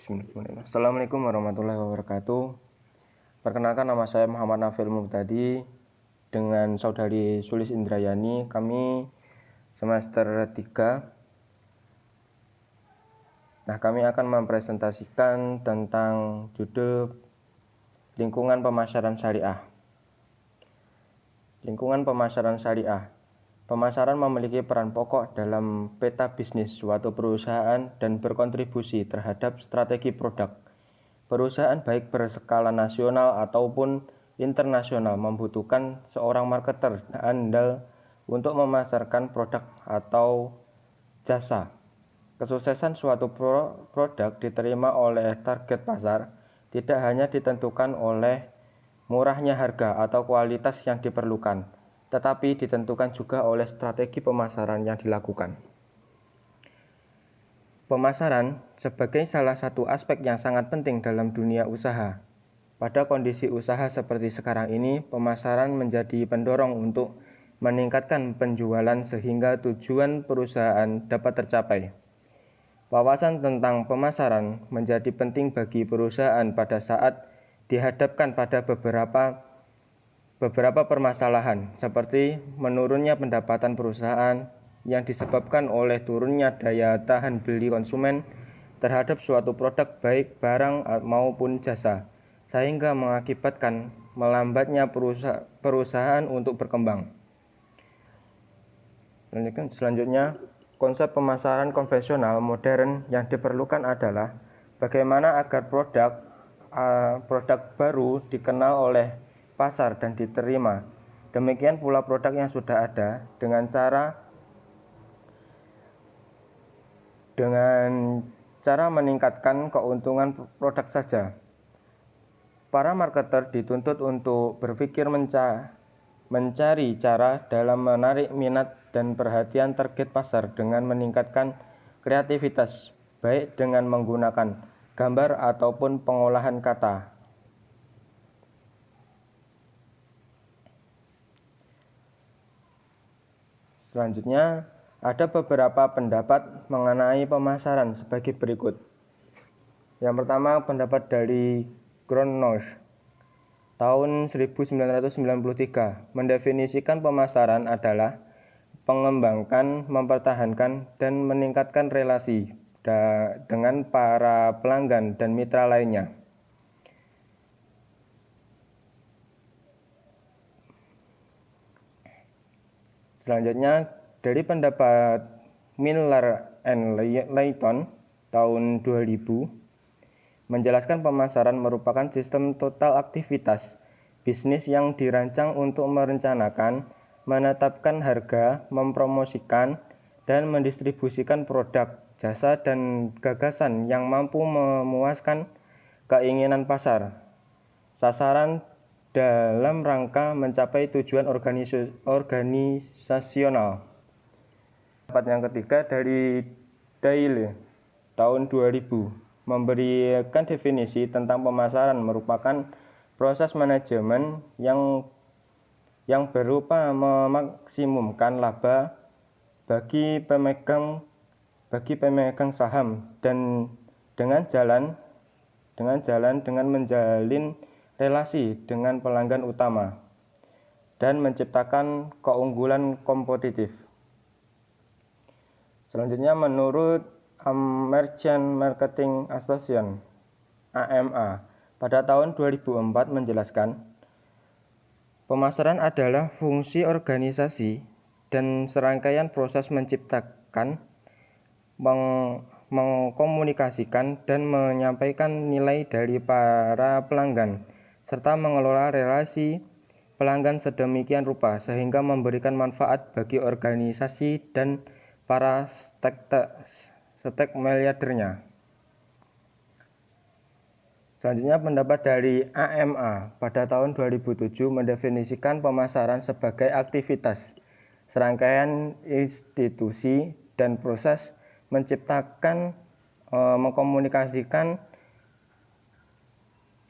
Bismillahirrahmanirrahim. Assalamualaikum warahmatullahi wabarakatuh. Perkenalkan, nama saya Muhammad Nafil Muhtadi dengan saudari Sulis Indrayani. Kami semester 3. Kami akan mempresentasikan tentang judul lingkungan pemasaran syariah. Lingkungan pemasaran syariah. Pemasaran memiliki peran pokok dalam peta bisnis suatu perusahaan dan berkontribusi terhadap strategi produk. Perusahaan baik berskala nasional ataupun internasional membutuhkan seorang marketer andal untuk memasarkan produk atau jasa. Kesuksesan suatu produk diterima oleh target pasar tidak hanya ditentukan oleh murahnya harga atau kualitas yang diperlukan, tetapi ditentukan juga oleh strategi pemasaran yang dilakukan. Pemasaran sebagai salah satu aspek yang sangat penting dalam dunia usaha. Pada kondisi usaha seperti sekarang ini, pemasaran menjadi pendorong untuk meningkatkan penjualan sehingga tujuan perusahaan dapat tercapai. Wawasan tentang pemasaran menjadi penting bagi perusahaan pada saat dihadapkan pada beberapa permasalahan, seperti menurunnya pendapatan perusahaan yang disebabkan oleh turunnya daya tahan beli konsumen terhadap suatu produk baik barang maupun jasa, sehingga mengakibatkan melambatnya perusahaan untuk berkembang. Selanjutnya, konsep pemasaran konvensional modern yang diperlukan adalah bagaimana agar produk baru dikenal oleh pasar dan diterima. Demikian pula produk yang sudah ada dengan cara meningkatkan keuntungan produk saja. Para marketer dituntut untuk berpikir mencari cara dalam menarik minat dan perhatian target pasar dengan meningkatkan kreativitas, baik dengan menggunakan gambar ataupun pengolahan kata. Selanjutnya, ada beberapa pendapat mengenai pemasaran sebagai berikut. Yang pertama, pendapat dari Grunwald tahun 1993 mendefinisikan pemasaran adalah mengembangkan, mempertahankan, dan meningkatkan relasi dengan para pelanggan dan mitra lainnya. Selanjutnya, dari pendapat Miller and Layton tahun 2000 menjelaskan pemasaran merupakan sistem total aktivitas bisnis yang dirancang untuk merencanakan, menetapkan harga, mempromosikan, dan mendistribusikan produk, jasa, dan gagasan yang mampu memuaskan keinginan pasar, sasaran dalam rangka mencapai tujuan organisasional. Pendapat yang ketiga dari Daily tahun 2000 memberikan definisi tentang pemasaran merupakan proses manajemen yang berupa memaksimumkan laba bagi pemegang saham dan dengan menjalin relasi dengan pelanggan utama dan menciptakan keunggulan kompetitif. Selanjutnya, menurut American Marketing Association (AMA) pada tahun 2004 menjelaskan, pemasaran adalah fungsi organisasi dan serangkaian proses menciptakan, mengkomunikasikan, dan menyampaikan nilai dari para pelanggan, serta mengelola relasi pelanggan sedemikian rupa sehingga memberikan manfaat bagi organisasi dan para stakeholdernya. Selanjutnya, pendapat dari AMA pada tahun 2007 mendefinisikan pemasaran sebagai aktivitas, serangkaian institusi dan proses menciptakan, mengkomunikasikan,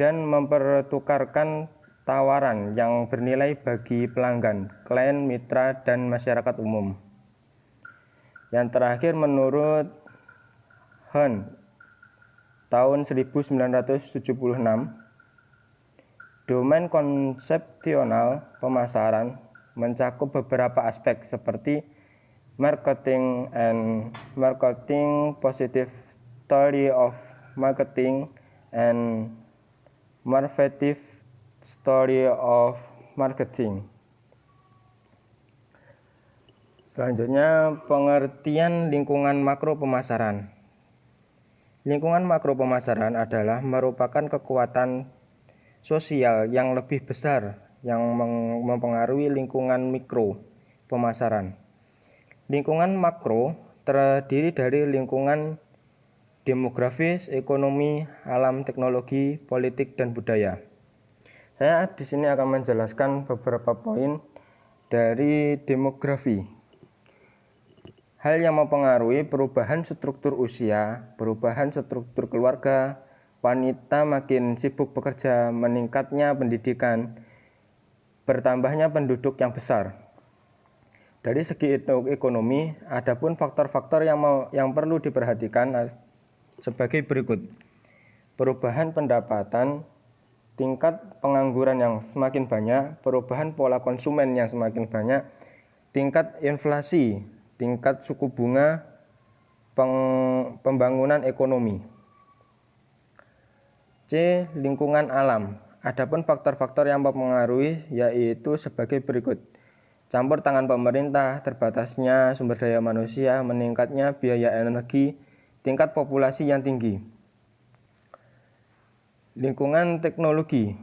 dan mempertukarkan tawaran yang bernilai bagi pelanggan, klien, mitra, dan masyarakat umum. Yang terakhir, menurut Hunt tahun 1976, domain konsepsional pemasaran mencakup beberapa aspek seperti marketing, positive story of marketing, and marketing story of marketing. Selanjutnya, pengertian lingkungan makro pemasaran. Lingkungan makro pemasaran adalah merupakan kekuatan sosial yang lebih besar yang mempengaruhi lingkungan mikro pemasaran. Lingkungan makro terdiri dari lingkungan demografis, ekonomi, alam, teknologi, politik, dan budaya. Saya di sini akan menjelaskan beberapa poin dari demografi. Hal yang mempengaruhi perubahan struktur usia, perubahan struktur keluarga, wanita makin sibuk bekerja, meningkatnya pendidikan, bertambahnya penduduk yang besar. Dari segi ekonomi, adapun faktor-faktor yang perlu diperhatikan sebagai berikut. Perubahan pendapatan, tingkat pengangguran yang semakin banyak, perubahan pola konsumen yang semakin banyak, tingkat inflasi, tingkat suku bunga, pembangunan ekonomi. C. Lingkungan alam. Adapun faktor-faktor yang mempengaruhi yaitu sebagai berikut. Campur tangan pemerintah, terbatasnya sumber daya manusia, meningkatnya biaya energi, tingkat populasi yang tinggi. Lingkungan teknologi.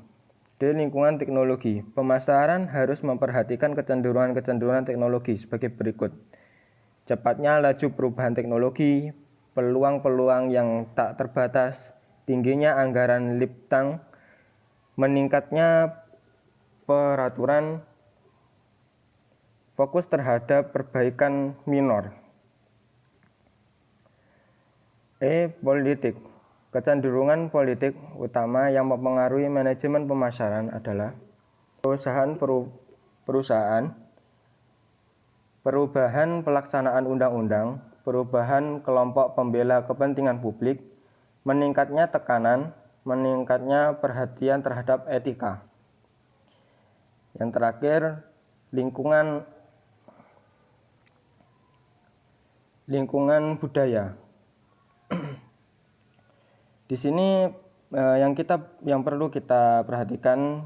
D. Lingkungan teknologi. Pemasaran harus memperhatikan kecenderungan teknologi sebagai berikut. Cepatnya laju perubahan teknologi, peluang-peluang yang tak terbatas, tingginya anggaran liptang, meningkatnya peraturan, fokus terhadap perbaikan minor. E. Politik. Kecenderungan politik utama yang mempengaruhi manajemen pemasaran adalah perusahaan, perubahan pelaksanaan undang-undang, perubahan kelompok pembela kepentingan publik, meningkatnya tekanan, meningkatnya perhatian terhadap etika. Yang terakhir, lingkungan budaya. Di sini yang perlu kita perhatikan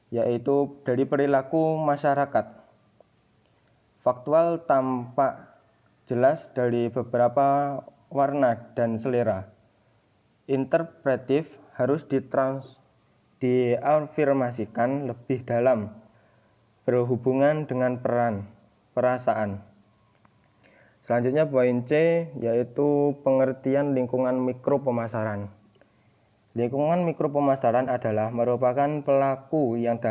yaitu dari perilaku masyarakat. Faktual tampak jelas dari beberapa warna dan selera. Interpretif harus diafirmasikan lebih dalam, berhubungan dengan perasaan. Selanjutnya poin C yaitu pengertian lingkungan mikro pemasaran. Lingkungan mikro pemasaran adalah merupakan pelaku yang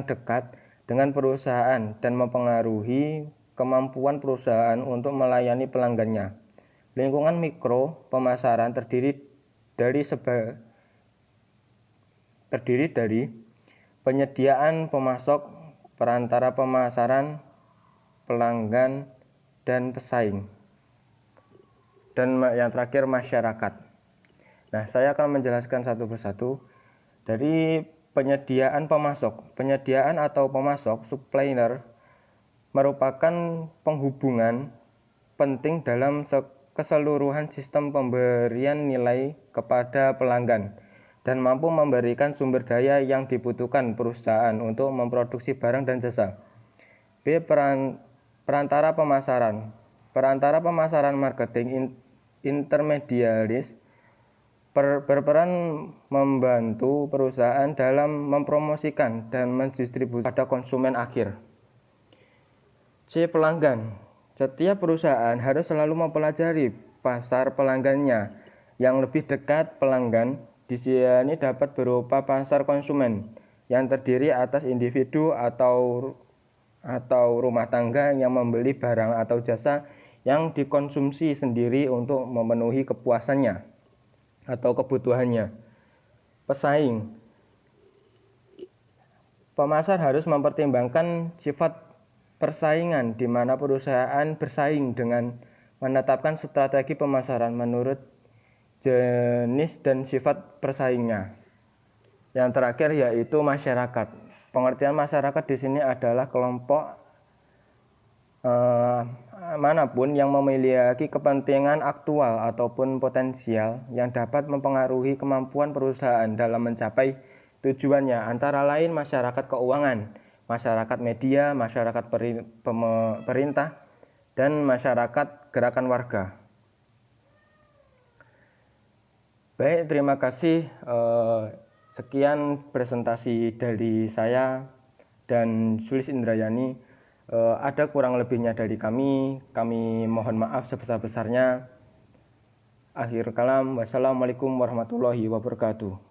dekat dengan perusahaan dan mempengaruhi kemampuan perusahaan untuk melayani pelanggannya. Lingkungan mikro pemasaran terdiri dari penyediaan pemasok, perantara pemasaran, pelanggan, dan pesaing. Dan yang terakhir masyarakat. Nah, saya akan menjelaskan satu persatu. Dari penyediaan pemasok. Penyediaan atau pemasok, supplier, merupakan penghubungan penting dalam keseluruhan sistem pemberian nilai kepada pelanggan dan mampu memberikan sumber daya yang dibutuhkan perusahaan untuk memproduksi barang dan jasa. B. Perantara pemasaran. Perantara pemasaran marketing intermediaris berperan membantu perusahaan dalam mempromosikan dan mendistribusikan pada konsumen akhir. C. Pelanggan. Setiap perusahaan harus selalu mempelajari pasar pelanggannya. Yang lebih dekat pelanggan di sini dapat berupa pasar konsumen yang terdiri atas individu atau rumah tangga yang membeli barang atau jasa yang dikonsumsi sendiri untuk memenuhi kepuasannya atau kebutuhannya. Pesaing. Pemasar harus mempertimbangkan sifat persaingan di mana perusahaan bersaing dengan menetapkan strategi pemasaran menurut jenis dan sifat persaingnya. Yang terakhir yaitu masyarakat. Pengertian masyarakat di sini adalah kelompok manapun yang memiliki kepentingan aktual ataupun potensial yang dapat mempengaruhi kemampuan perusahaan dalam mencapai tujuannya, antara lain masyarakat keuangan, masyarakat media, masyarakat pemerintah, dan masyarakat gerakan warga. Baik, terima kasih. Sekian presentasi dari saya dan Sulis Indrayani. Ada kurang lebihnya dari kami mohon maaf sebesar-besarnya. Akhir kalam, wassalamualaikum warahmatullahi wabarakatuh.